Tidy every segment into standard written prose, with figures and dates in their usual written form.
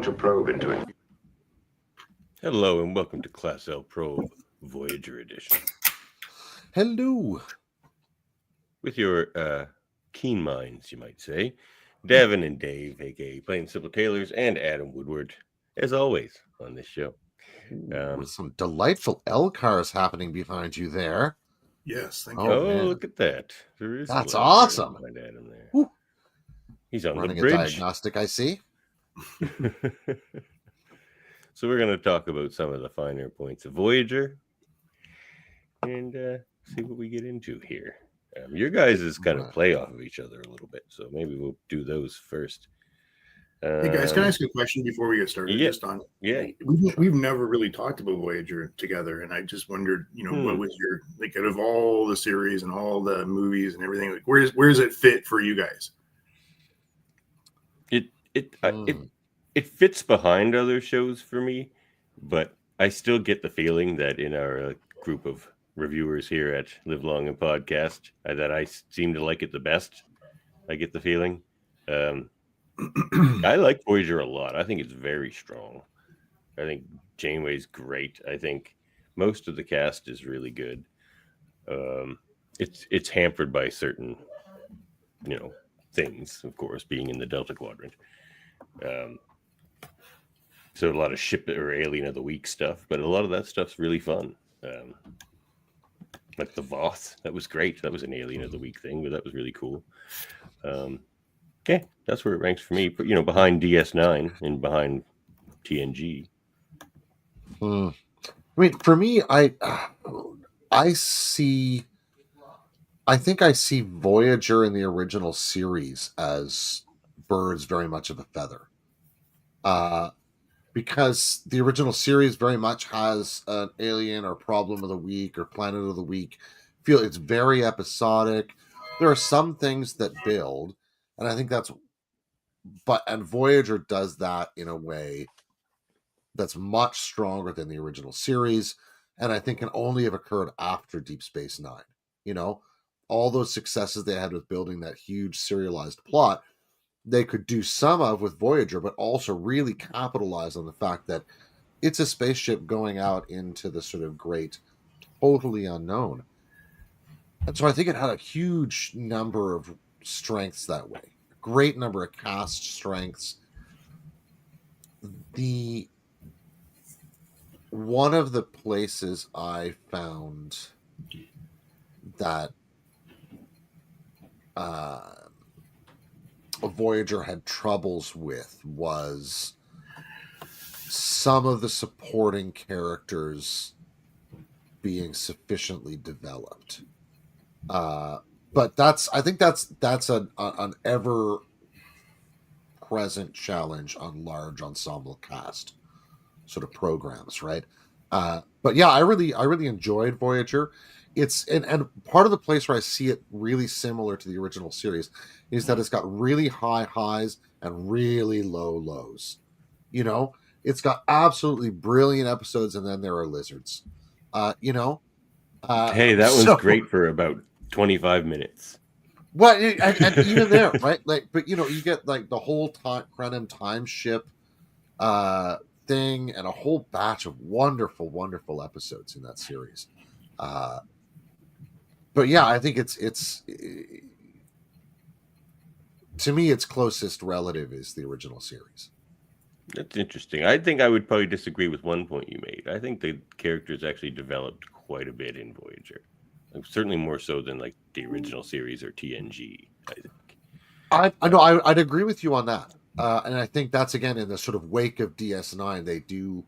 launch a probe into it. Hello and welcome to Class L Probe Voyager Edition. Hello. With your keen minds, you might say, Davan and Dave, aka Plain Simple Tailors, and Adam Woodward, as always, on this show. Some delightful L cars happening behind you there. Yes, thank Oh, you. look at that. There is That's a awesome. behind Adam there. Woo. He's on Running the a bridge. diagnostic, I see. So we're going to talk about some of the finer points of Voyager and see what we get into here. Your guys' kind of play off of each other a little bit, so maybe we'll do those first. Hey guys, can I ask you a question before we get started? Yeah. Just on We've never really talked about Voyager together, and I just wondered, what was your out of all the series and all the movies and everything, like where does it fit for you guys? It fits behind other shows for me, but I still get the feeling that in our group of reviewers here at Live Long and Podcast that I seem to like it the best. I get the feeling. I like Voyager a lot. I think it's very strong. I think Janeway's great. I think most of the cast is really good. It's hampered by certain, things, of course, being in the Delta Quadrant. So a lot of ship or alien of the week stuff, but a lot of that stuff's really fun. Like the Voth, that was great. That was an alien of the week thing, but that was really cool. That's where it ranks for me. But behind DS9 and behind TNG. I mean, for me, I think I see Voyager in the original series as birds very much of a feather. Because the original series very much has an alien or problem of the week or planet of the week. Feel it's very episodic. There are some things that build, and I think and Voyager does that in a way that's much stronger than the original series, and I think can only have occurred after Deep Space Nine. All those successes they had with building that huge serialized plot, they could do some of with Voyager, but also really capitalize on the fact that it's a spaceship going out into the sort of great, totally unknown. And so I think it had a huge number of strengths that way. A great number of cast strengths. One of the places I found that Voyager had troubles with was some of the supporting characters being sufficiently developed. But I think that's an ever present challenge on large ensemble cast sort of programs, right? But yeah, I really enjoyed Voyager. It's and part of the place where I see it really similar to the original series is that it's got really high highs and really low lows. It's got absolutely brilliant episodes, and then there are lizards. Hey, that was great for about 25 minutes. Well, and even there, right? But you get like the whole Krenim time ship thing, and a whole batch of wonderful, wonderful episodes in that series. But yeah, I think it's to me, its closest relative is the original series. That's interesting. I think I would probably disagree with one point you made. I think the characters actually developed quite a bit in Voyager. Certainly more so than like the original series or TNG, I think. I know I'd agree with you on that. And I think that's again in the sort of wake of DS9,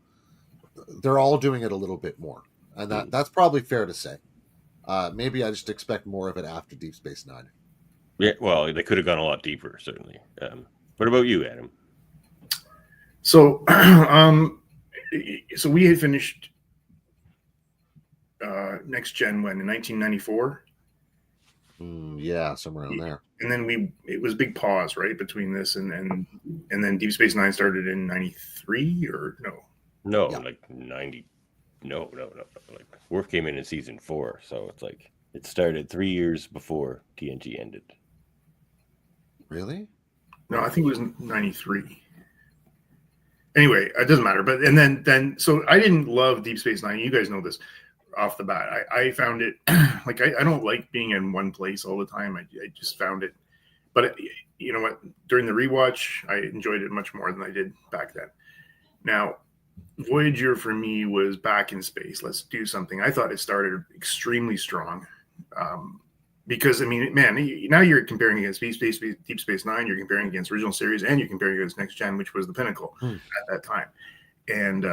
they're all doing it a little bit more. And that's probably fair to say. Maybe I just expect more of it after Deep Space Nine. Yeah, well, they could have gone a lot deeper, certainly. What about you, Adam? So, so we had finished Next Gen when in 1994. Yeah, somewhere around there. And then it was a big pause, right, between this and then Deep Space Nine started in 93 or no? No, Yeah. like 90. No. Like Worf came in season 4, so it's like it started 3 years before TNG ended. Really? No, I think it was 93. Anyway, it doesn't matter. But and then so I didn't love Deep Space Nine. You guys know this off the bat. I found it like I don't like being in one place all the time. I just found it. But you know what? During the rewatch, I enjoyed it much more than I did back then. Now, Voyager for me was back in space. Let's do something. I thought it started extremely strong. Because I mean, man, now you're comparing against Deep Space Nine, you're comparing against original series, and you're comparing against Next Gen, which was the pinnacle at that time. And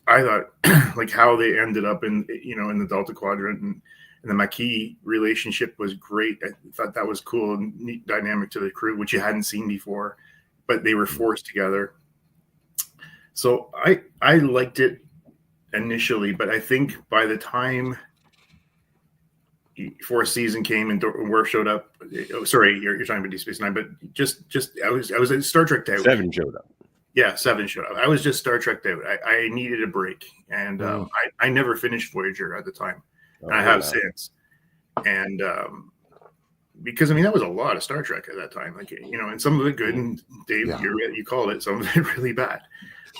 I thought, like how they ended up in the Delta Quadrant and the Maquis relationship was great. I thought that was cool and neat dynamic to the crew, which you hadn't seen before, but they were forced together. So I liked it initially, but I think by the time fourth season came and Worf showed up. Oh, sorry, you're talking about Deep Space Nine, but just I was at Star Trek out. 7 showed up. Yeah, 7 showed up. I was just Star Trek out. I needed a break, and I never finished Voyager at the time, and I have since. And because I mean that was a lot of Star Trek at that time, like and some of it good. And Dave, you called it, some of it really bad.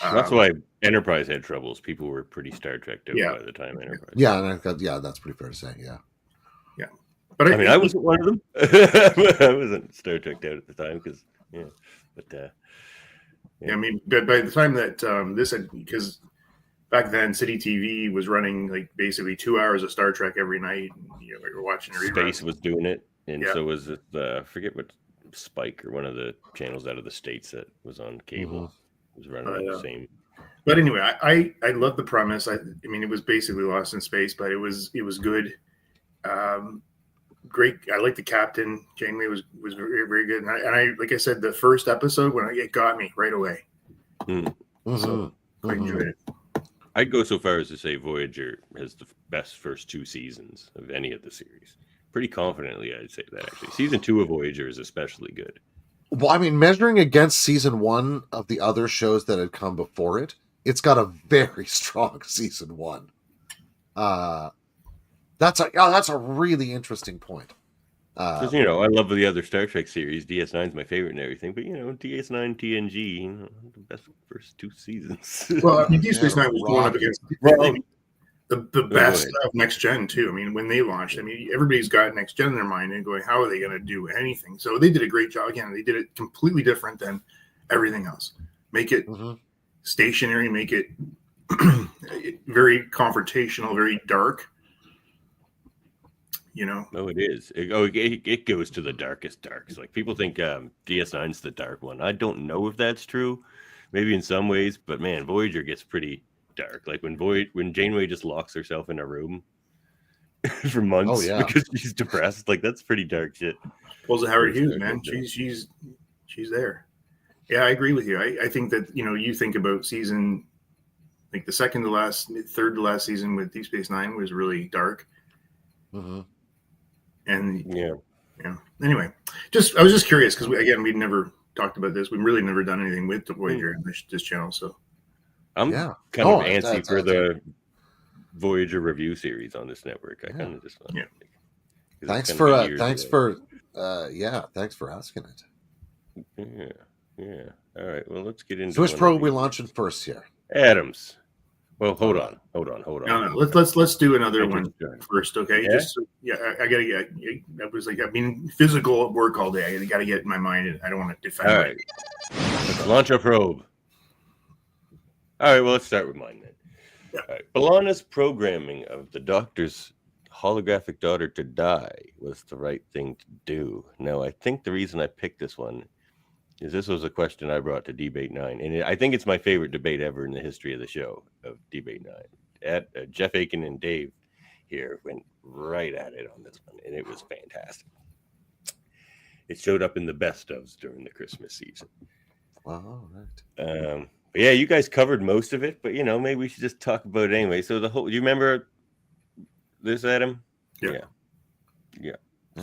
That's why Enterprise had troubles. People were pretty Star Trek out by the time Enterprise. Yeah, and that's pretty fair to say. Yeah. But I mean, I wasn't one of them. I wasn't Star Trek out at the time because, I mean, but by the time that because back then City TV was running like basically 2 hours of Star Trek every night. And, we were watching Space was doing it, and so was it. Forget what Spike or one of the channels out of the States that was on cable was running the same. But anyway, I love the premise. I mean, it was basically Lost in Space, but it was good. Great. I like the captain. Janeway was very, very good. And I like I said, the first episode it got me right away. So I enjoyed it. I'd go so far as to say Voyager has the best first 2 seasons of any of the series. Pretty confidently, I'd say that actually. Season 2 of Voyager is especially good. Well, I mean, measuring against season 1 of the other shows that had come before it, it's got a very strong season 1. That's a really interesting point. Because I love the other Star Trek series. DS9 is my favorite and everything, but DS9 TNG, the best first 2 seasons. Well, I mean, Deep Space Nine was going up against the best of Next Gen too. I mean, when they launched, I mean, everybody's got Next Gen in their mind and going, how are they going to do anything? So they did a great job. Again, they did it completely different than everything else. Make it stationary, make it very confrontational, very dark. Oh, it is. It goes to the darkest darks. Like people think DS9's the dark one. I don't know if that's true. Maybe in some ways, but man, Voyager gets pretty dark. Like when Janeway just locks herself in a room for months because she's depressed. Like that's pretty dark shit. Pulls a Howard Hughes, man. She's there. Yeah, I agree with you. I think that you think about season like the third to last season with Deep Space Nine was really dark. And anyway, I was just curious because we'd never talked about this. We've really never done anything with the Voyager in this channel. So I'm kind of antsy for the Voyager review series on this network. I kind of just thanks for asking it. Yeah. All right. Well, let's get into. So which pro are we launching first here? Adams. Well, hold on. No. Let's do another one first, okay? Yeah? I gotta get. That was like physical work all day. I gotta get in my mind, and I don't want to defend. All right, let's launch a probe. All right, well, let's start with mine then. Yeah. All right. B'Elanna's programming of the Doctor's holographic daughter to die was the right thing to do. Now, I think the reason I picked this one is this was a question I brought to Debate 9, and I think it's my favorite debate ever in the history of the show of Debate 9. Jeff Aiken and Dave here went right at it on this one, and it was fantastic. It showed up in the best ofs during the Christmas season. Wow, right. But yeah, you guys covered most of it, but maybe we should just talk about it anyway. So do you remember this, Adam? Yeah.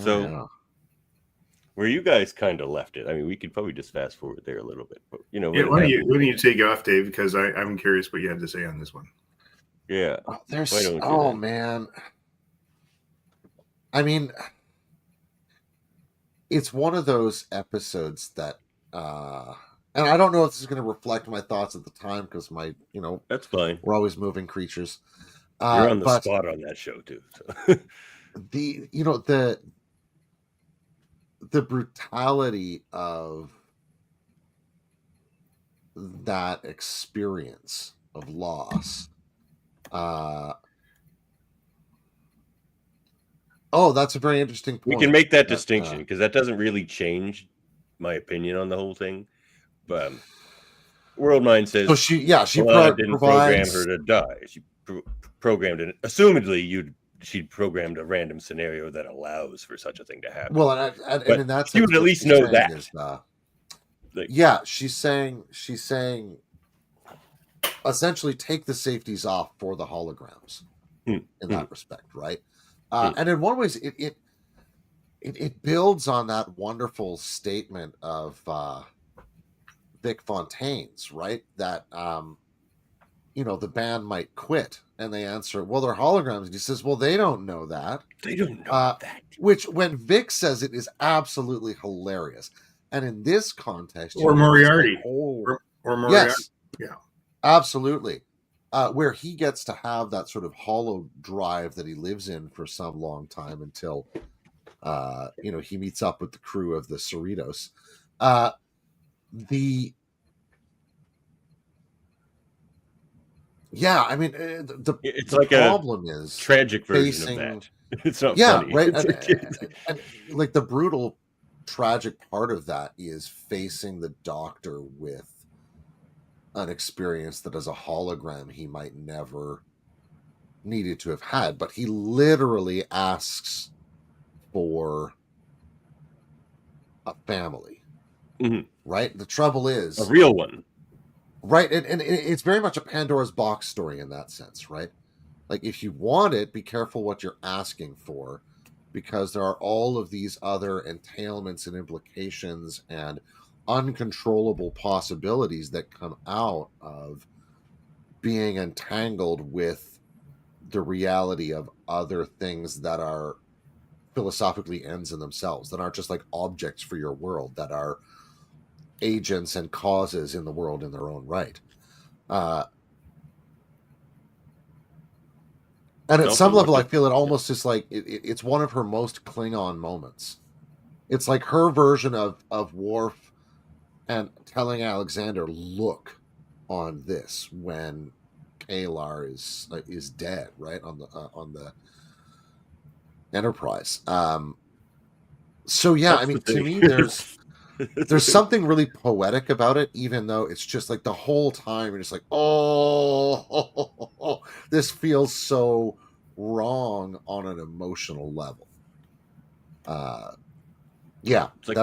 So. Where you guys kind of left it. I mean, we could probably just fast forward there a little bit, but why don't you take off, Dave? Because I'm curious what you had to say on this one. Yeah. Man. I mean, it's one of those episodes that And I don't know if this is going to reflect my thoughts at the time because That's fine. we're always moving creatures. You're on the But spot on that show too. So. the brutality of that experience of loss. That's a very interesting point. We can make that distinction because that doesn't really change my opinion on the whole thing. But World Mind says so she didn't program her to die. She programmed it. Assumedly, she'd programmed a random scenario that allows for such a thing to happen. Well, and in that sense, you would at least know that. She's saying essentially take the safeties off for the holograms in that respect, right? And in one way, it builds on that wonderful statement of Vic Fontaine's, right? That the band might quit, and they answer, "Well, they're holograms." And he says, "Well, they don't know that. They don't know that." Which, when Vic says it, is absolutely hilarious. And in this context, or Moriarty, or Moriarty, yes, yeah, absolutely. Where he gets to have that sort of hollow drive that he lives in for some long time until, he meets up with the crew of the Cerritos. It's like problem is tragic version of that. It's not funny. Right? and like the brutal, tragic part of that is facing the Doctor with an experience that as a hologram he might never needed to have had, but he literally asks for a family, right? The trouble is a real one, right? And it's very much a Pandora's box story in that sense, right? Like, if you want it, be careful what you're asking for, because there are all of these other entailments and implications and uncontrollable possibilities that come out of being entangled with the reality of other things that are philosophically ends in themselves, that aren't just like objects for your world, that are agents and causes in the world in their own right. And at some level, I feel it almost is like it's one of her most Klingon moments. It's like her version of Worf and telling Alexander, "Look on this," when Kalar is dead, right, on the Enterprise. So yeah, I mean, to me, there's something really poetic about it, even though it's just like the whole time you're just like, oh, this feels so wrong on an emotional level. Yeah, like,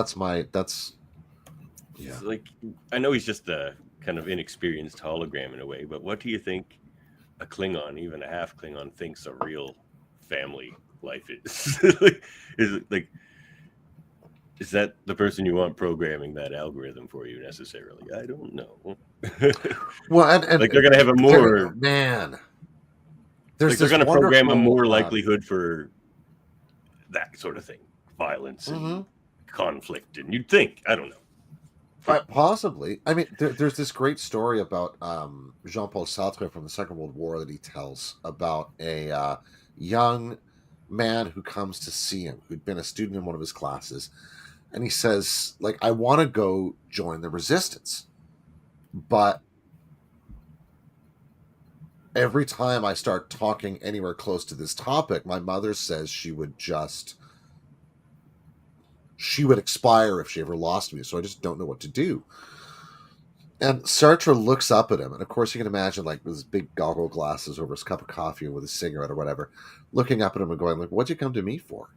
like, I know he's just a kind of inexperienced hologram in a way, but what do you think a Klingon, even a half Klingon, thinks a real family life is? Is that the person you want programming that algorithm for you necessarily? I don't know. Well, and like, they're going to have a more man. Like, they're going to program a more likelihood for that sort of thing, violence and conflict, and you'd think, I don't know. Possibly. I mean, there's this great story about Jean-Paul Sartre from the Second World War that he tells about a young man who comes to see him, who'd been a student in one of his classes. And he says, like, I want to go join the resistance, but every time I start talking anywhere close to this topic, my mother says she would expire if she ever lost me, so I just don't know what to do. And Sartre looks up at him, and of course you can imagine, like, with his big goggle glasses over his cup of coffee with his cigarette or whatever, looking up at him and going, like, what'd you come to me for?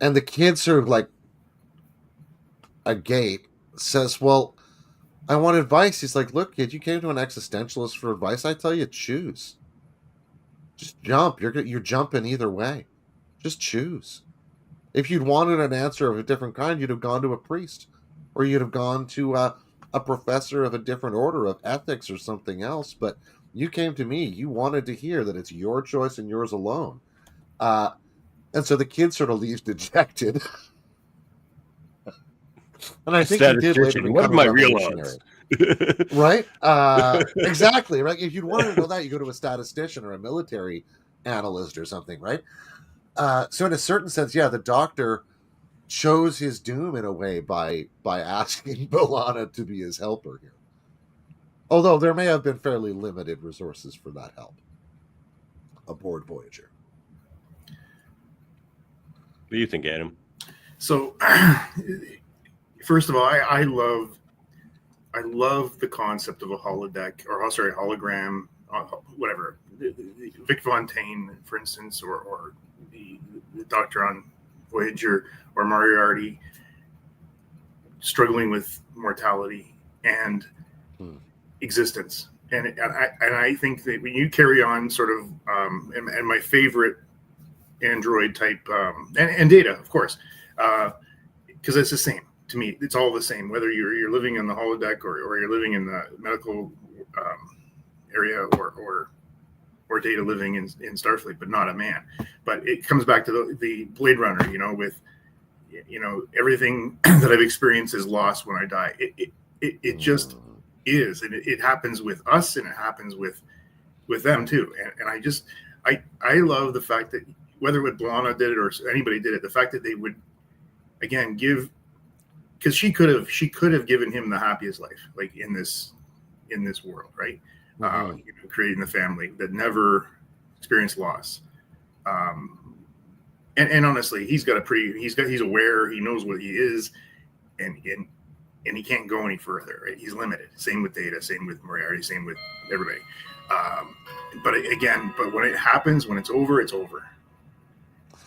And the kid, sort of like agape, says, well, I want advice. He's like, look, kid, you came to an existentialist for advice. I tell you, choose. Just jump. You're jumping either way. Just choose. If you'd wanted an answer of a different kind, you'd have gone to a priest, or you'd have gone to a professor of a different order of ethics or something else. But you came to me. You wanted to hear that it's your choice and yours alone. And so the kid sort of leaves dejected. And I think he did later Statistician. What are become my a real revolutionary. odds? Right? Exactly, right? If you'd want to know that, you go to a statistician or a military analyst or something, right? So in a certain sense, yeah, the Doctor chose his doom in a way by asking B'Elanna to be his helper here. Although there may have been fairly limited resources for that help aboard Voyager. What do you think, Adam? So, first of all, I love the concept of a holodeck, or sorry, hologram, whatever. Vic Fontaine, for instance, or the Doctor on Voyager, or Moriarty struggling with mortality and existence. And I think that when you carry on sort of, and my favorite Android type, and Data, of course, because it's the same to me. It's all the same, whether you're living in the holodeck or you're living in the medical area or Data living in Starfleet, but not a man. But it comes back to the Blade Runner, with everything that I've experienced is lost when I die. It just is, and it happens with us, and it happens with them too. And I love the fact that whether B'Elanna did it or anybody did it, the fact that they would again give, because she could have given him the happiest life, like in this world, right? Creating the family that never experienced loss. And honestly, he's aware, he knows what he is, and he can't go any further, right? He's limited. Same with Data, same with Moriarty, same with everybody. But when it happens, when it's over, it's over.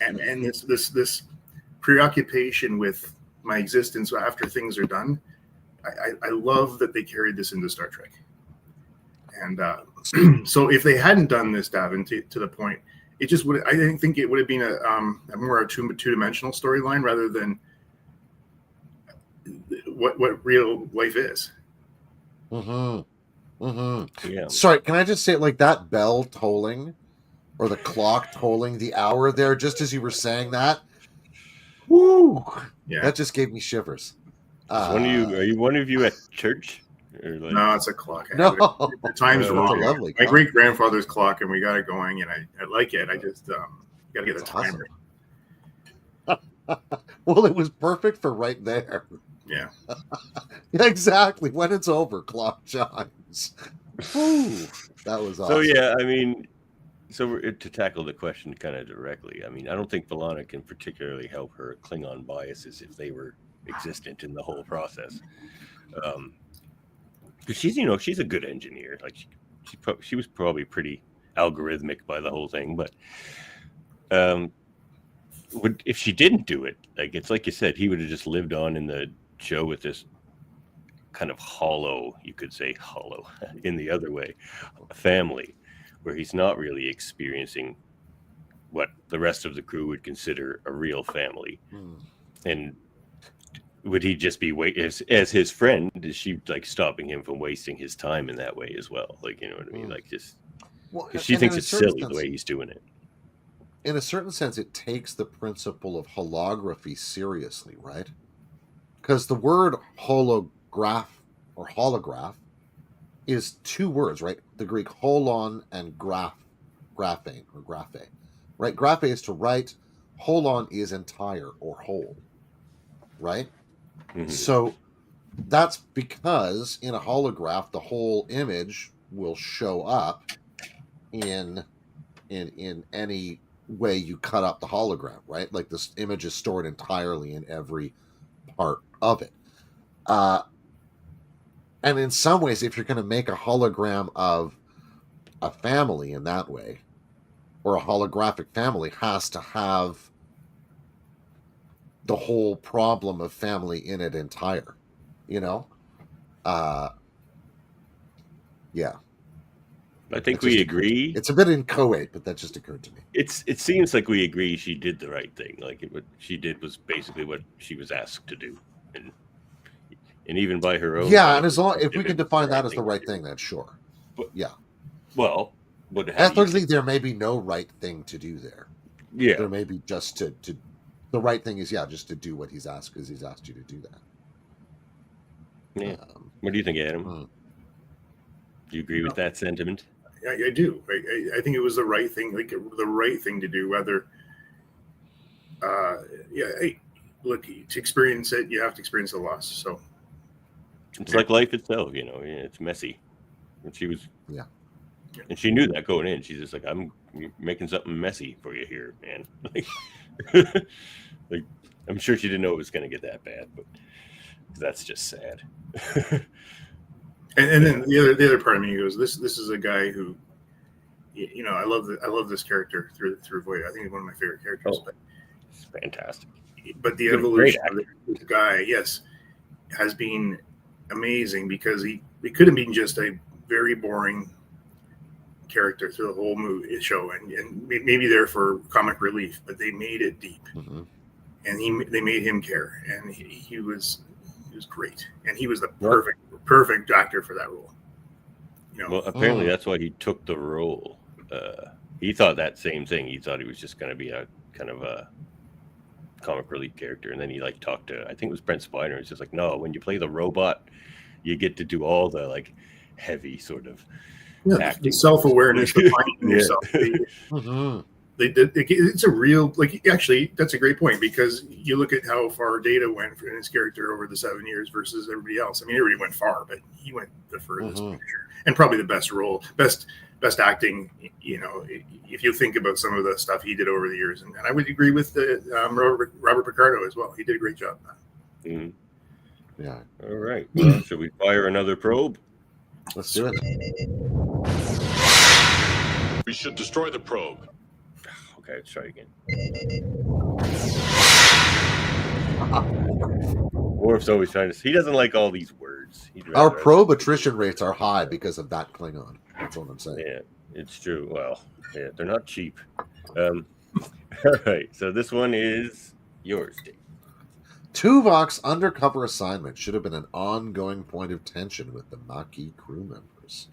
And this preoccupation with my existence after things are done, I love that they carried this into Star Trek. And so if they hadn't done this, Davan, to the point, it just would. I think it would have been a more two-dimensional storyline rather than what real life is. Yeah. Sorry, can I just say, like, that bell tolling or the clock tolling, the hour there, just as you were saying that? Woo! Yeah, that just gave me shivers. Are you one of you at church? Or like... No, it's a clock. No, the time's wrong. lovely My clock. great grandfather's clock, and we got it going, and I like it. I just got to get the timer. Well, it was perfect for right there. Yeah. Exactly. When it's over, clock chimes. Ooh, that was awesome. So yeah, I mean, to tackle the question kind of directly, I mean, I don't think B'Elanna can particularly help her Klingon biases if they were existent in the whole process. Because she's a good engineer. Like she was probably pretty algorithmic by the whole thing, but if she didn't do it, like it's like you said, he would have just lived on in the show with this kind of hollow, you could say hollow in the other way, family, where he's not really experiencing what the rest of the crew would consider a real family. And would he just be as his friend? Is she like stopping him from wasting his time in that way as well? Like, you know what I mean? Like just because she thinks it's silly the way he's doing it. In a certain sense, it takes the principle of holography seriously, right? Because the word holograph or holograph is two words, right? The Greek holon and graphane or graphe, right? Graphe is to write. Holon is entire or whole, right? Mm-hmm. So that's because in a holograph, the whole image will show up in any way you cut up the hologram, right? Like this image is stored entirely in every part of it. And in some ways, if you're going to make a hologram of a family in that way, or a holographic family has to have the whole problem of family in it entire, Yeah. I think we agree. It's a bit inchoate, but that just occurred to me. It seems like we agree she did the right thing. Like what she did was basically what she was asked to do, and even by her own. Yeah, and as long if we can define that as the right thing, then sure. But, yeah. Well, ethically, there may be no right thing to do there. Yeah, there may be just to the right thing is just to do what he's asked because he's asked you to do that. Yeah. What do you think, Adam? Do you agree with that sentiment? I do. I think it was the right thing, like the right thing to do. Whether, look, to experience it, you have to experience the loss. So it's like life itself, you know. It's messy. And she was, and she knew that going in. She's just like, I'm making something messy for you here, man. Like, I'm sure she didn't know it was going to get that bad, but that's just sad. And then the other part of me goes, this is a guy who, you know, I love this character through Voyager. I think he's one of my favorite characters. But it's fantastic. But the evolution of this guy, yes, has been amazing, because it could have been just a very boring character through the whole show, and maybe there for comic relief, but they made it deep, and they made him care, and he was great, and he was the perfect actor for that role. You know? Well, apparently that's why he took the role. He thought that same thing. He thought he was just going to be a kind of a comic relief character, and then he like talked to, I think it was Brent Spiner. He's just like, no, when you play the robot, you get to do all the like heavy sort of acting, self-awareness, of finding yourself. It's a real, like, actually, that's a great point, because you look at how far Data went in his character over the 7 years versus everybody else. I mean, everybody went far, but he went the furthest, for sure. And probably the best role, best acting. You know, if you think about some of the stuff he did over the years, and I would agree with Robert Picardo as well. He did a great job. Yeah. All right. Well, should we fire another probe? Let's do it. We should destroy the probe. Okay, let's try again. Worf's always trying to. He doesn't like all these words. Our probe attrition rates are high because of that Klingon. That's what I'm saying. Yeah, it's true. Well, yeah, they're not cheap. All right, so this one is yours, Dave. Tuvok's undercover assignment should have been an ongoing point of tension with the Maquis crew members.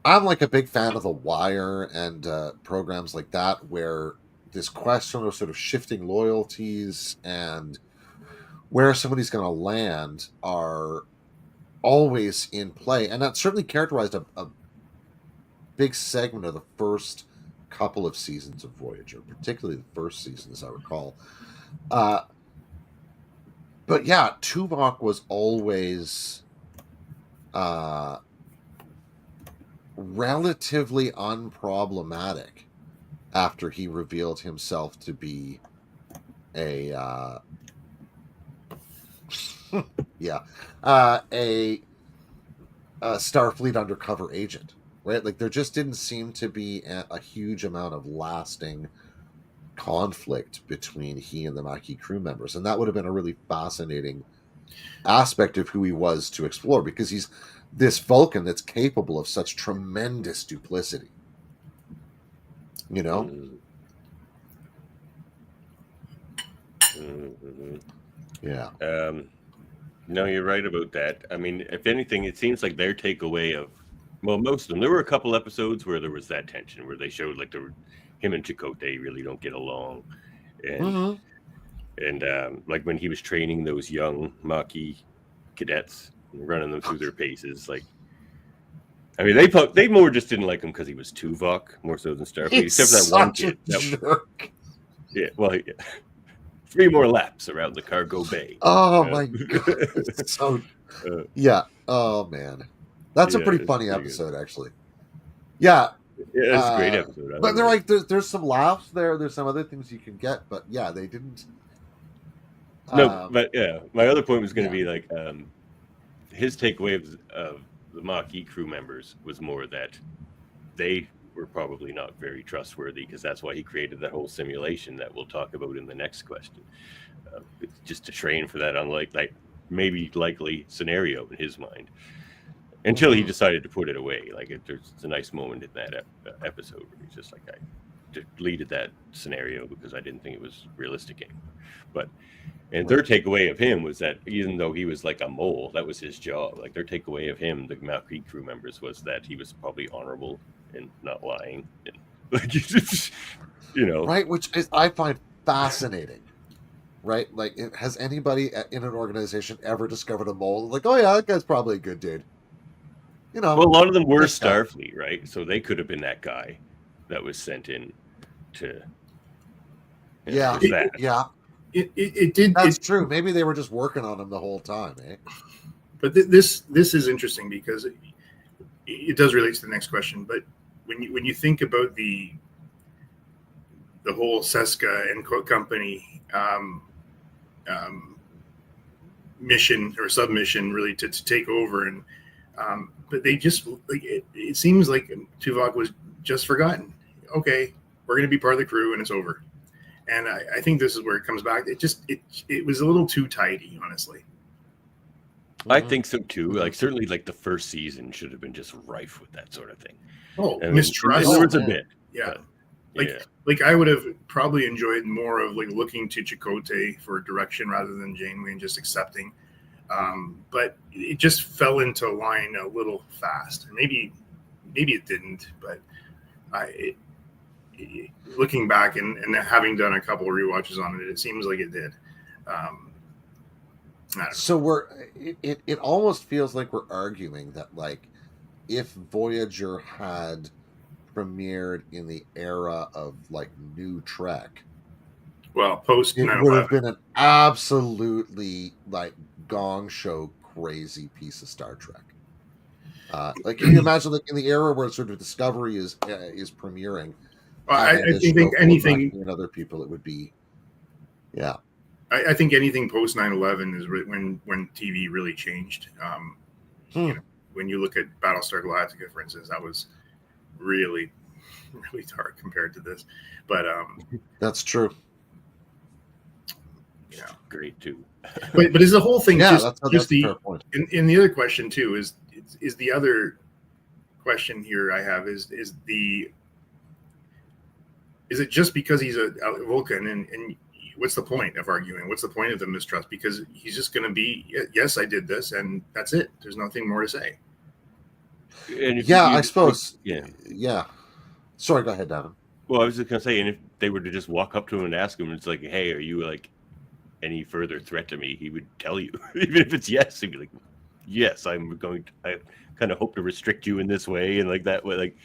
I'm like a big fan of The Wire and programs like that, where this question of sort of shifting loyalties and where somebody's going to land are always in play. And that certainly characterized a big segment of the first couple of seasons of Voyager, particularly the first season, as I recall. But yeah, Tuvok was always relatively unproblematic after he revealed himself to be a Starfleet undercover agent, right? Like, there just didn't seem to be a huge amount of lasting conflict between he and the Maquis crew members, and that would have been a really fascinating aspect of who he was to explore, because he's this Vulcan that's capable of such tremendous duplicity, you know. Yeah. No, you're right about that. I mean, if anything, it seems like their takeaway of, well, most of them, there were a couple episodes where there was that tension, where they showed like him and Chakotay really don't get along, and like when he was training those young Maquis cadets, running them through their paces, like, I mean, they more just didn't like him because he was Tuvok more so than Starfleet, except for that one kid. Jerk. Yeah, well, yeah. 3 more laps around the cargo bay. Oh my god! So, yeah. Oh man, that's a pretty funny episode, actually. Yeah. Yeah, it's a great episode. But they're like, there's some laughs there. There's some other things you can get, but yeah, they didn't. No, but yeah, my other point was going to be like, his takeaway of the Maquis crew members was more that they were probably not very trustworthy, because that's why he created that whole simulation that we'll talk about in the next question. It's just to train for that maybe likely scenario in his mind, until he decided to put it away. Like, there's a nice moment in that episode where he's just like, I deleted that scenario because I didn't think it was realistic anymore. And their takeaway of him was that even though he was like a mole, that was his job. Like, their takeaway of him, the Maquis crew members, was that he was probably honorable and not lying, and like, you know, right? Which is, I find fascinating, right? Like, has anybody in an organization ever discovered a mole? Like, oh yeah, that guy's probably a good dude. You know, Well, a lot of them were this guy. Starfleet, right? So they could have been that guy that was sent in to. Yeah, just that. yeah, It did. that's true. Maybe they were just working on him the whole time, eh? But this is interesting because it does relate to the next question. But when you think about the whole Seska and company mission or submission, really to take over, and but they just like it seems like Tuvok was just forgotten. Okay, we're going to be part of the crew, and it's over. And I think this is where it comes back. It was a little too tidy, honestly. I think so too. Like certainly, like the first season should have been just rife with that sort of thing. Oh, I mean, mistrust. there was a bit. Yeah. But, Like I would have probably enjoyed more of like looking to Chakotay for direction rather than Janeway and just accepting. But it just fell into line a little fast. Maybe it didn't, but looking back and having done a couple of rewatches on it, it seems like it did. So it almost feels like we're arguing that, like, if Voyager had premiered in the era of like New Trek, well, post it 9/11, would have been an absolutely like gong show crazy piece of Star Trek. Like, can you imagine, like, in the era where sort of Discovery is premiering? I think anything and other people, it would be, yeah. I think anything post 9/11 is when TV really changed. You know, when you look at Battlestar Galactica, for instance, that was really, really dark compared to this. But that's true. Yeah, great too. but is the whole thing yeah? just That's the a fair point. And the other question too is the other question here I have is it just because he's a Vulcan and what's the point of arguing? What's the point of the mistrust? Because he's just going to be, yes, I did this, and that's it. There's nothing more to say. I suppose. Yeah. Yeah. Sorry, go ahead, Davan. Well, I was just going to say, and if they were to just walk up to him and ask him, it's like, hey, are you like any further threat to me? He would tell you. Even if it's yes, he'd be like, yes, I kind of hope to restrict you in this way and like that way. Like,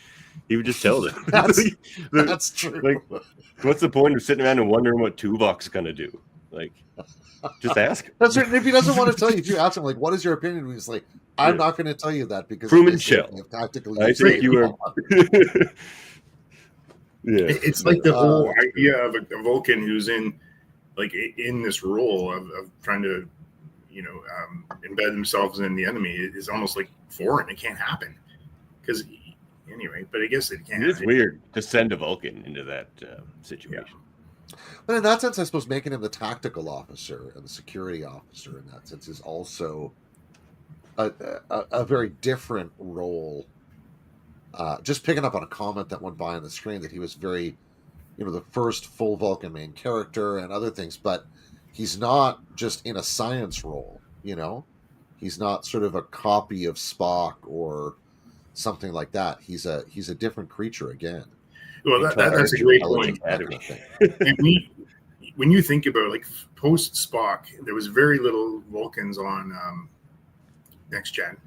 he would just tell them. That's true. Like, what's the point of sitting around and wondering what Tuvok's gonna do? Like, just ask him. That's right. If he doesn't want to tell you, if you ask him, like, what is your opinion? He's like, I'm not going to tell you that because Truman Shell. Tactically, I think you are. Yeah, it's like the whole idea of a Vulcan who's in this role of trying to, embed themselves in the enemy is almost like foreign. It can't happen because. Anyway, but I guess it can. It is weird to send a Vulcan into that situation. Yeah. But in that sense, I suppose making him the tactical officer and the security officer in that sense is also a very different role. Just picking up on a comment that went by on the screen that he was very, the first full Vulcan main character and other things, but he's not just in a science role, He's not sort of a copy of Spock or something like that. He's a different creature again. Well, that's a great point. And when you think about like post Spock, there was very little Vulcans on Next Gen.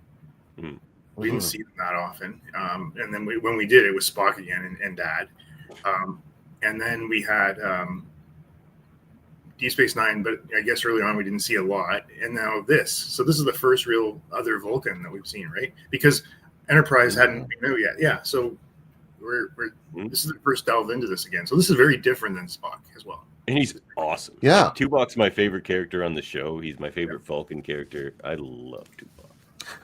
Mm-hmm. We didn't see them that often, and then when we did, it was Spock again and Dad, and then we had Deep Space Nine. But I guess early on we didn't see a lot, and now this. So this is the first real other Vulcan that we've seen, right? Because Enterprise hadn't been out yet. Yeah, so we're this is the first delve into this again. So this is very different than Spock as well. And he's awesome. Yeah. Tuvok's my favorite character on the show. He's my favorite Vulcan character. I love Tuvok.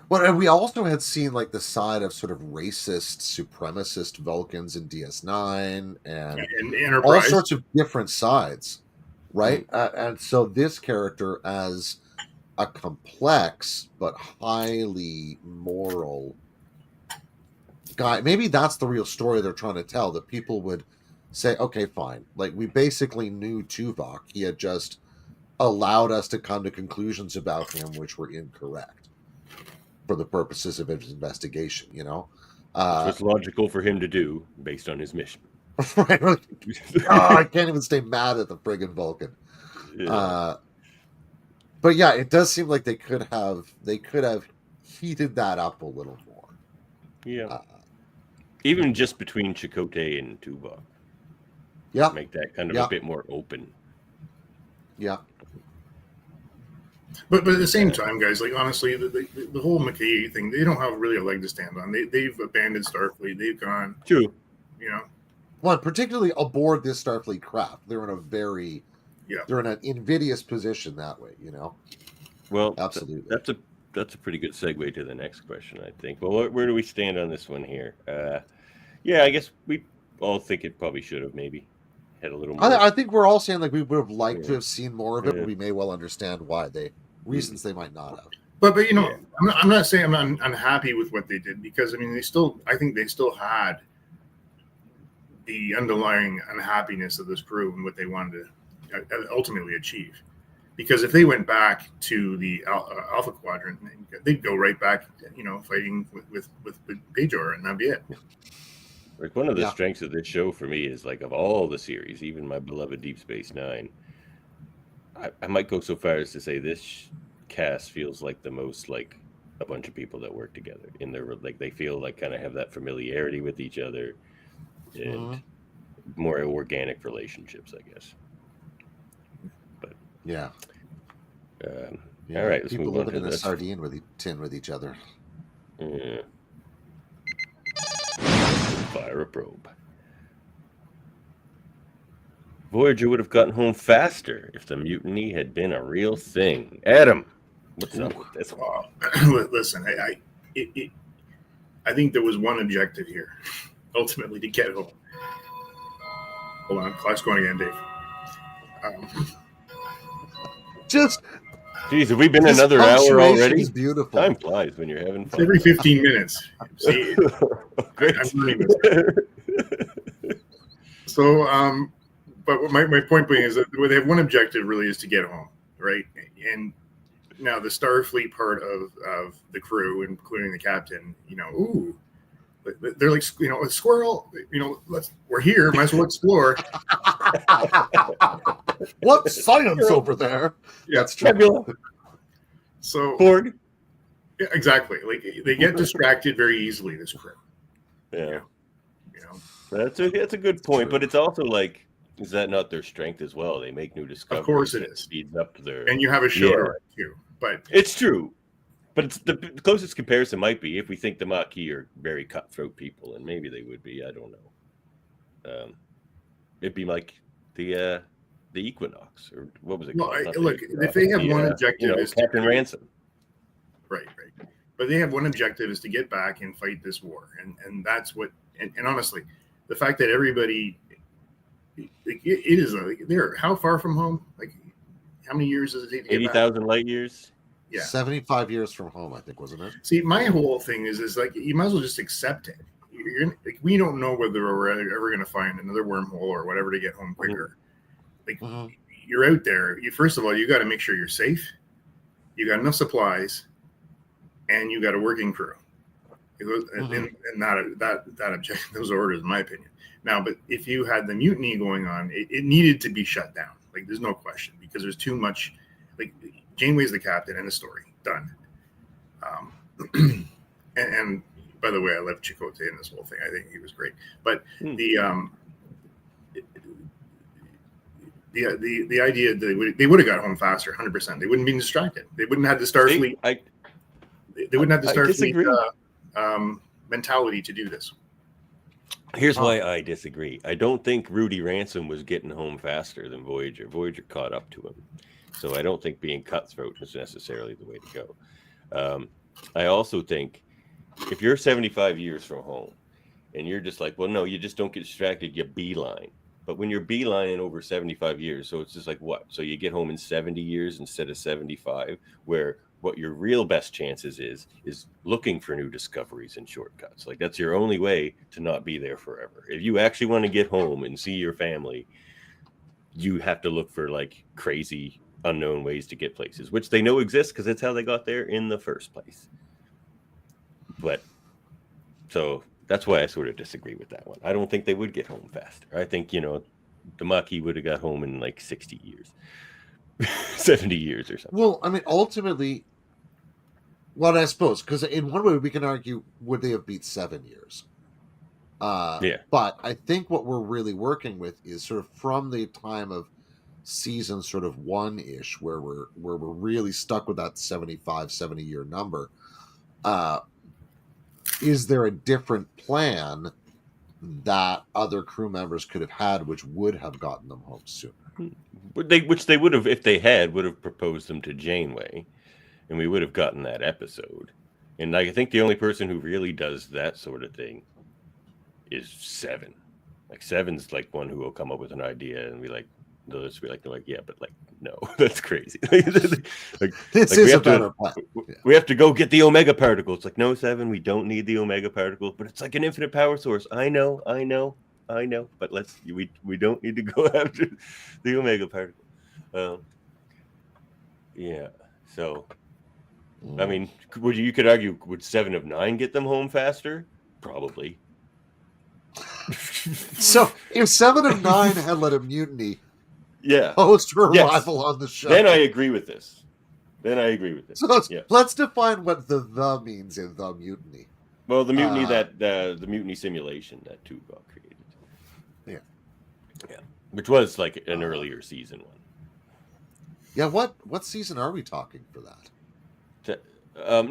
Well, and we also had seen like the side of sort of racist, supremacist Vulcans in DS9 and Enterprise. All sorts of different sides, right? And so this character as a complex but highly moral guy, maybe that's the real story they're trying to tell, that people would say, okay, fine, like we basically knew Tuvok, he had just allowed us to come to conclusions about him which were incorrect for the purposes of his investigation, So it's logical for him to do based on his mission. Right. I can't even stay mad at the friggin' Vulcan. But yeah, it does seem like they could have heated that up a little more. Yeah. Even just between Chakotay and Tuvok. Yeah. Make that kind of a bit more open. Yeah. But at the same time, guys, like honestly, the whole Maquis thing, they don't have really a leg to stand on. They've abandoned Starfleet. They've gone. True. You know. Well, particularly aboard this Starfleet craft, they're in a very they're in an invidious position that way. You know. Well, absolutely. That's a pretty good segue to the next question, I think. Well, where do we stand on this one here? Yeah, I guess we all think it probably should have maybe had a little more. I think we're all saying like we would have liked to have seen more of it, but we may well understand why reasons they might not have. But you know, I'm not saying I'm unhappy with what they did, because I mean I think they still had the underlying unhappiness of this crew and what they wanted to ultimately achieve. Because if they went back to the Alpha Quadrant, they'd go right back, you know, fighting with Bajor, and that'd be it. Like one of the strengths of this show for me is like of all the series, even my beloved Deep Space Nine, I might go so far as to say this cast feels like the most like a bunch of people that work together in their like they feel like kind of have that familiarity with each other and more organic relationships, I guess. But all right, let's people move on living to in this. a sardine tin with each other. Yeah. Fire a probe. Voyager would have gotten home faster if the mutiny had been a real thing. Adam, what's up with this one? Listen, I think there was one objective here, ultimately, to get home. Hold on, clock's going again, Dave. Jeez, have we been another hour already? Is beautiful. Time flies when you're having fun. Every 15 minutes. See, I'm learning this. So, but my point being is that they have one objective really is to get home, right? And now the Starfleet part of the crew, including the captain, you know, they're like, you know, a squirrel, you know, we're here, might as well explore. What's science over there? Yeah, that's true. So Borg. Yeah, exactly. Like they get distracted very easily, this crew. Yeah. You know. That's a good point, but it's also like, is that not their strength as well? They make new discoveries. Of course it is. Speeds up their. And you have a show too, but it's true. But it's the closest comparison might be if we think the Maquis are very cutthroat people, and maybe they would be. I don't know. It'd be like the Equinox, or what was it called? Look, if they have one objective, is Captain Ransom. Right. But they have one objective is to get back and fight this war, and that's what. And honestly, the fact that everybody, it is they're how far from home? Like, how many years does it take to get 80,000 light years. Yeah, 75 years from home, I think, wasn't it? See, my whole thing is like you might as well just accept it. We don't know whether we're ever going to find another wormhole or whatever to get home quicker. Like you're out there. First of all, you got to make sure you're safe. You got enough supplies, and you got a working crew. And that objective, those orders, in my opinion. Now, but if you had the mutiny going on, it needed to be shut down. Like there's no question, because there's too much. Like Janeway's the captain in the story. Done. And by the way, I love Chakotay in this whole thing. I think he was great. But the idea that they would have got home faster, 100%. They wouldn't be distracted. They wouldn't have the Starfleet. They wouldn't have the Starfleet mentality to do this. Here's why I disagree. I don't think Rudy Ransom was getting home faster than Voyager. Voyager caught up to him. So I don't think being cutthroat is necessarily the way to go. I also think if you're 75 years from home and you're just like, well, no, you just don't get distracted, you beeline. But when you're beelining over 75 years, so it's just like what? So you get home in 70 years instead of 75, where what your real best chances is looking for new discoveries and shortcuts. Like that's your only way to not be there forever. If you actually want to get home and see your family, you have to look for like crazy unknown ways to get places, which they know exist because it's how they got there in the first place. But so that's why I sort of disagree with that one. I don't think they would get home faster. I think, the Maquis would have got home in like 60 years. 70 years or something. Well, I mean, ultimately, well, I suppose, because in one way we can argue, would they have beat 7 years? Yeah. But I think what we're really working with is sort of from the time of season sort of 1-ish, where we're really stuck with that 75, 70 year number. Is there a different plan that other crew members could have had, which would have gotten them home sooner? Which they would have, if they would have proposed them to Janeway, and we would have gotten that episode. And I think the only person who really does that sort of thing is Seven. Like Seven's like one who will come up with an idea and be like, they're like, yeah, but like, no, that's crazy. like, This is a better plan. We have to go get the Omega particle. It's like, no, Seven, we don't need the Omega particle, but it's like an infinite power source. I know, but we don't need to go after the Omega particle. Yeah. So, I mean, you could argue, would 7 of 9 get them home faster? Probably. So if 7 of 9 had let a mutiny, yeah, post her arrival on the show, then I agree with this. So let's define what the means in the mutiny. Well, the mutiny the mutiny simulation that Tuvok created. Yeah, which was like an earlier season one. Yeah, what season are we talking for that?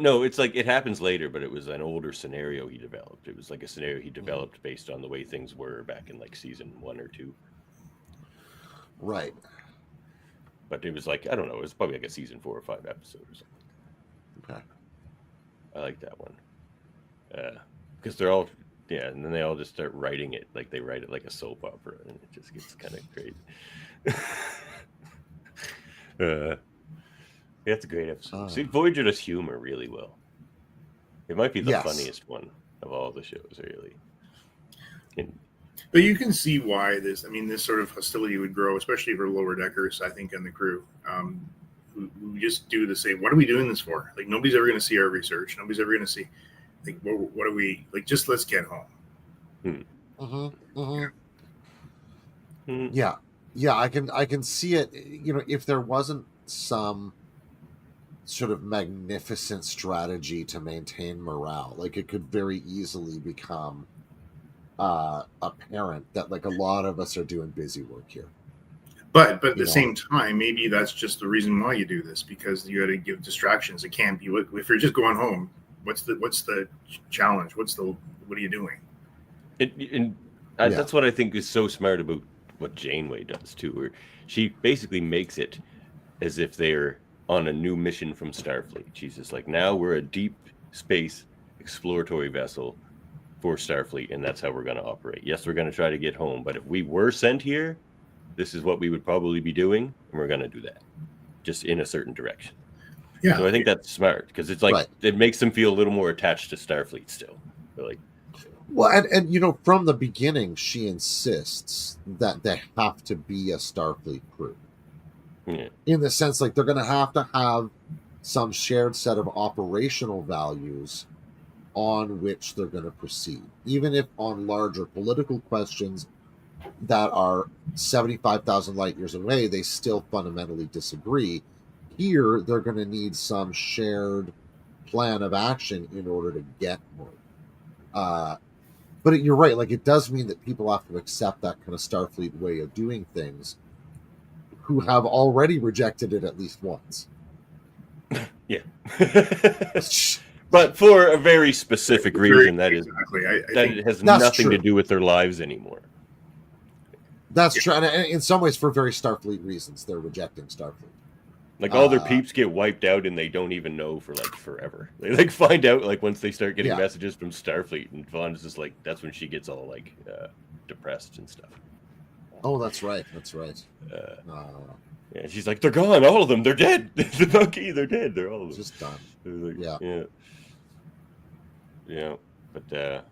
No, it's like it happens later, but it was an older scenario he developed. It was like a scenario he developed based on the way things were back in like season 1 or 2. Right. But it was like, I don't know, it was probably like a season 4 or 5 episode or something. Okay. I like that one. Because they're all, and then they all just start writing it, like they write it like a soap opera, and it just gets kind of crazy. That's a great episode. See, Voyager does humor really well. It might be the funniest one of all the shows, really. But you can see why this sort of hostility would grow, especially for lower deckers, I think, and the crew, who just do the same. What are we doing this for? Like, nobody's ever going to see our research. Nobody's ever going to see, like, what are we, like, just let's get home. Yeah, I can see it. You know, if there wasn't some sort of magnificent strategy to maintain morale, like, it could very easily become apparent that like a lot of us are doing busy work here. But at the same time, maybe that's just the reason why you do this, because you got to give distractions. It can't be, if you're just going home, what's the challenge? What are you doing? That's what I think is so smart about what Janeway does too, where she basically makes it as if they're on a new mission from Starfleet. She's just like, now we're a deep space exploratory vessel for Starfleet, and that's how we're going to operate. Yes, we're going to try to get home, but if we were sent here, this is what we would probably be doing, and we're going to do that, just in a certain direction. Yeah. So I think that's smart, because it's like it makes them feel a little more attached to Starfleet still. They're like, well, and you know, from the beginning, she insists that they have to be a Starfleet crew. Yeah. In the sense, like, they're going to have some shared set of operational values on which they're going to proceed, even if on larger political questions that are 75,000 light years away, they still fundamentally disagree. Here, they're going to need some shared plan of action in order to get more. But you're right, like, it does mean that people have to accept that kind of Starfleet way of doing things, who have already rejected it at least once. Yeah. But for a very specific reason, that is exactly. It has nothing to do with their lives anymore. That's true. And in some ways, for very Starfleet reasons, they're rejecting Starfleet. Like, all their peeps get wiped out, and they don't even know for like forever. They like find out like once they start getting messages from Starfleet, and Vaughn's just like, that's when she gets all like depressed and stuff. Oh, that's right. Yeah, she's like, they're gone, all of them. They're dead. The Maquis, they're dead. They're all of them. Just done. Like, yeah. But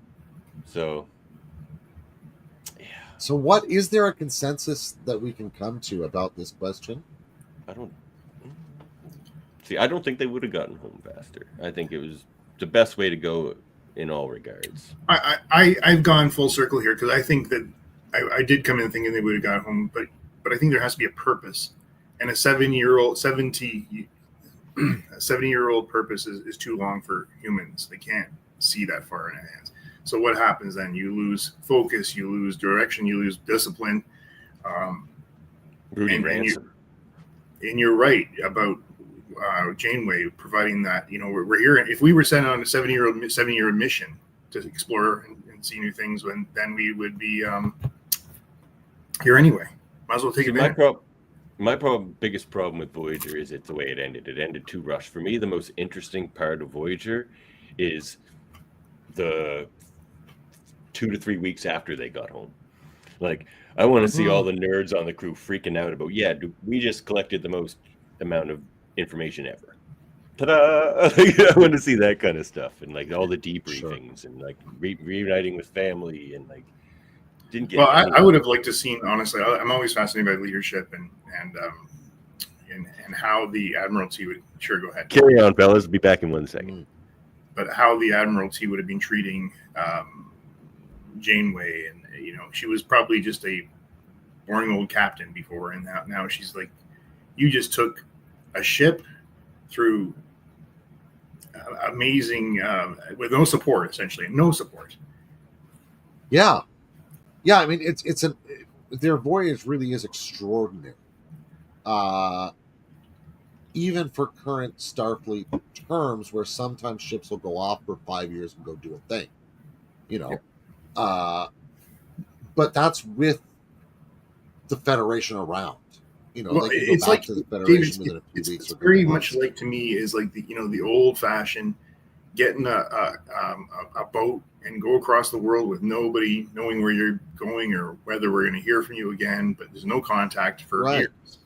so. So what is there a consensus that we can come to about this question? I don't think they would have gotten home faster. I think it was the best way to go in all regards. I've gone full circle here, because I think that I did come in thinking they would have got home, but I think there has to be a purpose. And a 70-year-old purpose is too long for humans. They can't see that far in advance. So what happens then? You lose focus, you lose direction, you lose discipline. Rudy Ransom. And you're right about Janeway providing that. You know, we're here. If we were sent on a 7-year mission to explore and see new things, then we would be here anyway. Might as well take advantage. My biggest problem with Voyager is the way it ended. It ended too rushed. For me, the most interesting part of Voyager is the 2 to 3 weeks after they got home. Like, I want to see all the nerds on the crew freaking out about, we just collected the most amount of information ever. Ta-da! I want to see that kind of stuff, and like all the debriefings and like reuniting with family and like. Didn't get. Well, I would have liked to seen, honestly. I'm always fascinated by leadership and how the Admiralty would. Sure, go ahead. Carry on, fellas. Be back in 1 second. But how the Admiralty would have been treating Janeway, and she was probably just a boring old captain before, and now she's like, you just took a ship through amazing with no support, essentially no support. Yeah. Yeah, I mean, their voyage really is extraordinary. Even for current Starfleet terms, where sometimes ships will go off for 5 years and go do a thing, but that's with the Federation around. Well, they can go back to the Federation within a few weeks. It's very much like, to me, is like the old fashioned getting a boat and go across the world with nobody knowing where you're going or whether we're going to hear from you again, but there's no contact for years.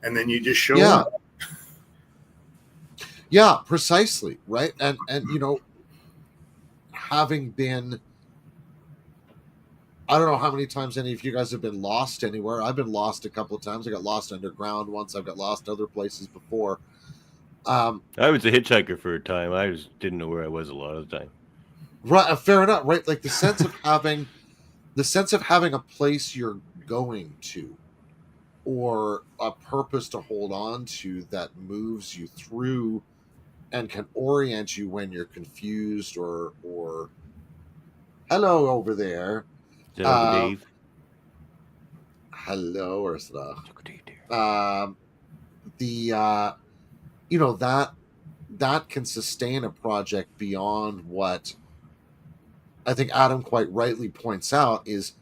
And then you just show up. Yeah, precisely. Right. And having been, I don't know how many times any of you guys have been lost anywhere. I've been lost a couple of times. I got lost underground once. I've got lost other places before. I was a hitchhiker for a time. I just didn't know where I was a lot of the time. Right, fair enough. Right, like the sense of having a place you're going to, or a purpose to hold on to that moves you through, and can orient you when you're confused or hello over there. Dave. Hello, Ursula. That can sustain a project beyond what I think Adam quite rightly points out is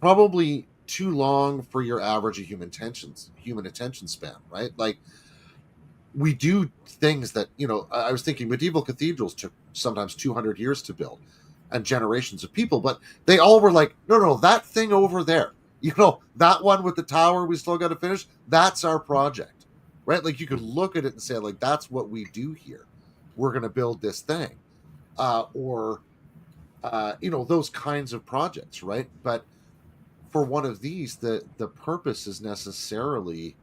probably too long for your average human attention span, right? Like, we do things that, I was thinking medieval cathedrals took sometimes 200 years to build and generations of people, but they all were like, no, that thing over there, that one with the tower we still got to finish, that's our project, right? Like, you could look at it and say, like, that's what we do here. We're going to build this thing. Those kinds of projects, right? But for one of these, the purpose is necessarily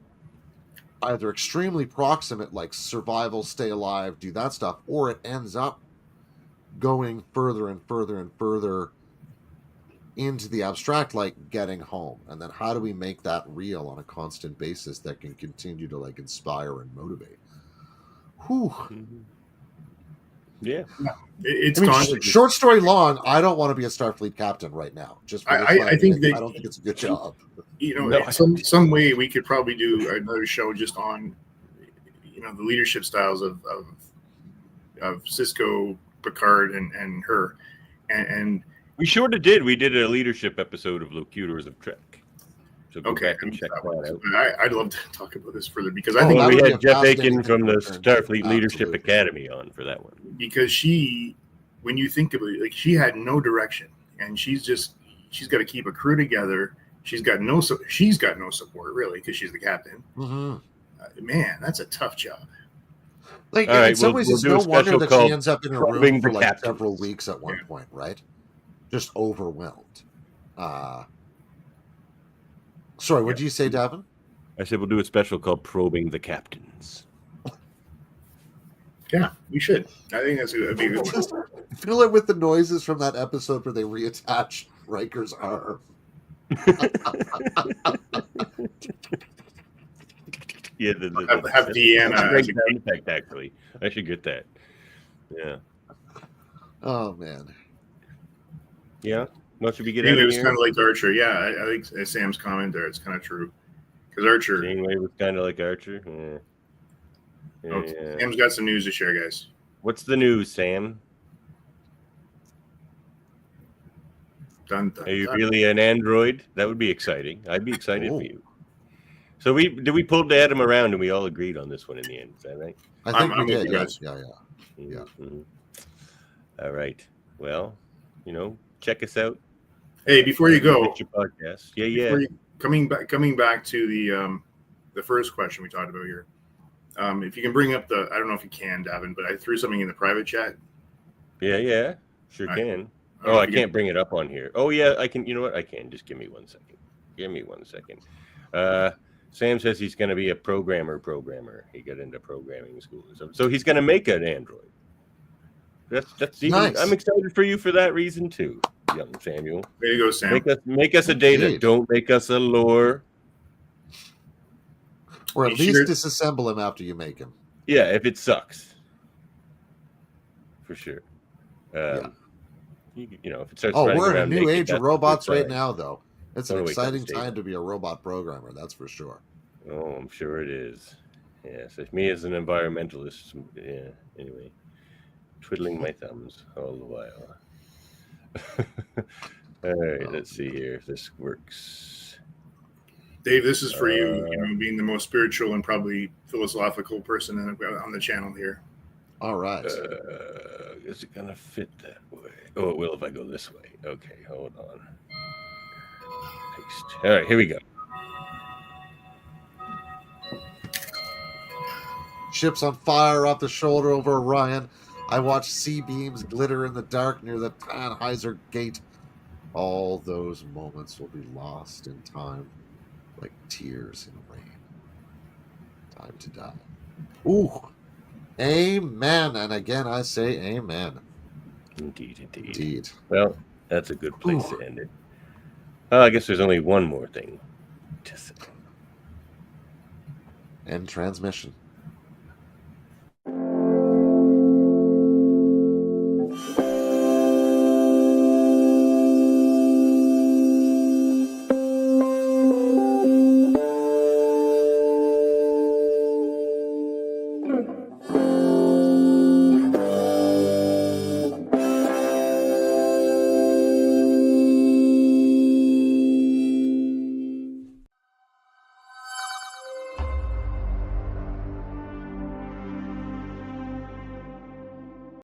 either extremely proximate, like survival, stay alive, do that stuff, or it ends up going further and further and further into the abstract, like getting home. And then how do we make that real on a constant basis that can continue to like inspire and motivate? Whew. Yeah. Short story long, I don't want to be a Starfleet captain right now. Just for I don't think it's a good job. Some way we could probably do another show just on the leadership styles of Sisko, Picard, and her, and we sort of did. We did a leadership episode of Locutors of Trek. So go back and check that out. I'd love to talk about this further because I think we had Jeff Aiken from the Starfleet Leadership Academy on for that one. Because when you think of it, like, she had no direction, and she's got to keep a crew together. She's got no support really because she's the captain. Mm-hmm. Man, that's a tough job. Like, in some ways, it's no wonder that she ends up in a room for like several weeks at one point, right? Just overwhelmed. Sorry, what did you say, Davan? I said we'll do a special called Probing the Captains. Yeah, we should. I think that'd be good. Fill it with the noises from that episode where they reattach Riker's arm. Yeah, have Deanna that's a great as a sound effect, actually. I should get that. Yeah. Oh man. Yeah. What should we get out Janeway of was here? kind of like Archer. Yeah, I think Sam's comment there. It's kind of true. Because Archer. Janeway was kind of like Archer. Yeah. Okay. Yeah. Sam's got some news to share, guys. What's the news, Sam? Dun, dun, Are you dun. really an android? That would be exciting. I'd be excited for you. So we pulled Adam around and we all agreed on this one in the end. Is that right? I think I'm we with did. you Yeah, guys. yeah. Mm-hmm. All right. Well, check us out. Hey, before you go, Get your podcast. Yeah. Coming back to the first question we talked about here. If you can bring up I don't know if you can, Davan, but I threw something in the private chat. Yeah. Sure I- can. I don't know I if you can't bring it up on here. Oh yeah, I can. You know what? I can. Just give me 1 second. Sam says he's going to be a programmer. He got into programming school, so he's going to make an android. That's even. Nice. I'm excited for you for that reason too, young Samuel. There you go, Sam. Make us a data. Indeed. Don't make us a lore. Or at You least sure- disassemble him after you make him. Yeah, if it sucks, for sure. If it starts. Oh, running we're in a around new naked, age of that's robots right fine. now, though. It's an Wanna wait till exciting it's time data. to be a robot programmer, that's for sure. Oh, I'm sure it is. Yes, me as an environmentalist. Yeah. Anyway, twiddling my thumbs all the while. All right, let's see here if this works. Dave, this is for you. Being the most spiritual and probably philosophical person on the channel here. All right. Is it gonna fit that way? Oh, it will if I go this way. Okay, hold on. Paste. All right, here we go. Ships on fire off the shoulder over Orion. I watch sea beams glitter in the dark near the Tannhäuser Gate. All those moments will be lost in time, like tears in rain. Time to die. Ooh. Amen. And again, I say amen. Indeed. Well, that's a good place Ooh. to end it. I guess there's only one more thing to say. End transmission.